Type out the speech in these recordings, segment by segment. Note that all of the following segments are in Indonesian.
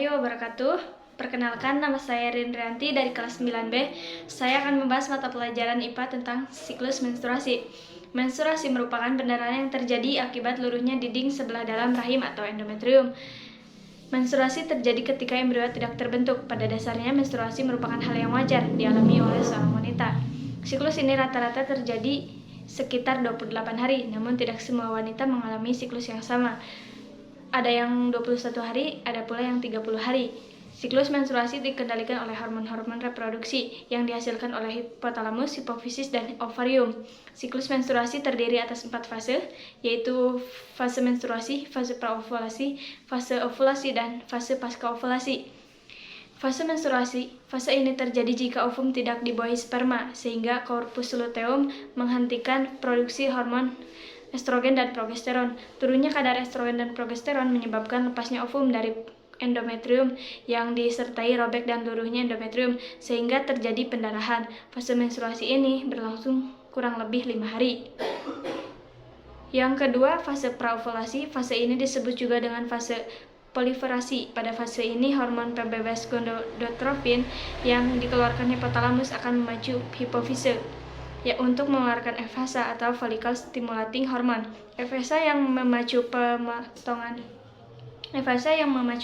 warahmatullahi wabarakatuh. Perkenalkan, nama saya Rindrianti dari kelas 9B. Saya akan membahas mata pelajaran IPA tentang siklus menstruasi. Menstruasi merupakan pendarahan yang terjadi akibat luruhnya dinding sebelah dalam rahim atau endometrium. Menstruasi terjadi ketika embrio tidak terbentuk. Pada dasarnya, menstruasi merupakan hal yang wajar dialami oleh seorang wanita. Siklus ini rata-rata terjadi sekitar 28 hari, namun tidak semua wanita mengalami siklus yang sama. Ada yang 21 hari, ada pula yang 30 hari. Siklus menstruasi dikendalikan oleh hormon-hormon reproduksi yang dihasilkan oleh hipotalamus, hipofisis, dan ovarium. Siklus menstruasi terdiri atas 4 fase, yaitu fase menstruasi, fase praovulasi, fase ovulasi, dan fase pasca ovulasi. Fase menstruasi, fase ini terjadi jika ovum tidak dibuahi sperma, sehingga corpus luteum menghentikan produksi hormon estrogen dan progesteron. Turunnya kadar estrogen dan progesteron menyebabkan lepasnya ovum dari endometrium yang disertai robek dan luruhnya endometrium, sehingga terjadi pendarahan. Fase menstruasi ini berlangsung kurang lebih 5 hari. Yang kedua, fase praovulasi. Fase ini disebut juga dengan fase proliferasi. Pada fase ini, hormon pembebas gonadotropin yang dikeluarkan hipotalamus akan memacu hipofise untuk mengeluarkan FSH atau follicle stimulating hormone. FSH yang memacu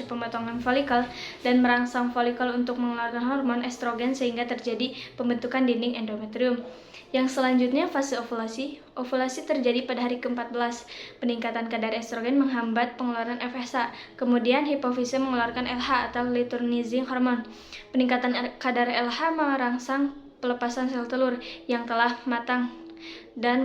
pemotongan folikel dan merangsang folikel untuk mengeluarkan hormon estrogen sehingga terjadi pembentukan dinding endometrium. Yang selanjutnya, fase ovulasi. Ovulasi terjadi pada hari ke-14. Peningkatan kadar estrogen menghambat pengeluaran FSH. Kemudian hipofise mengeluarkan LH atau luteinizing hormone. Peningkatan kadar LH merangsang pelepasan sel telur yang telah matang dan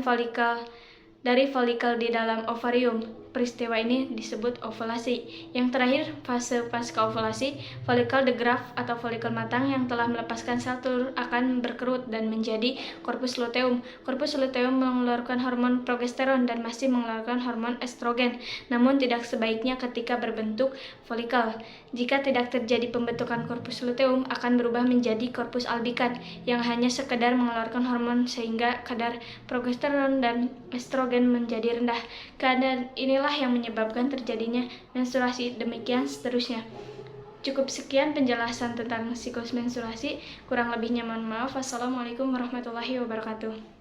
dari folikel di dalam ovarium. Peristiwa ini disebut ovulasi. Yang terakhir, fase pasca ovulasi. Folikel degraf atau folikel matang yang telah melepaskan sel telur akan berkerut dan menjadi corpus luteum. Corpus luteum mengeluarkan hormon progesteron dan masih mengeluarkan hormon estrogen, namun tidak sebaiknya ketika berbentuk folikel. Jika tidak terjadi pembentukan corpus luteum, akan berubah menjadi corpus albikan yang hanya sekedar mengeluarkan hormon sehingga kadar progesteron dan estrogen menjadi rendah. Keadaan inilah yang menyebabkan terjadinya menstruasi, demikian seterusnya. Cukup sekian penjelasan tentang siklus menstruasi. Kurang lebihnya mohon maaf. Wassalamualaikum warahmatullahi wabarakatuh.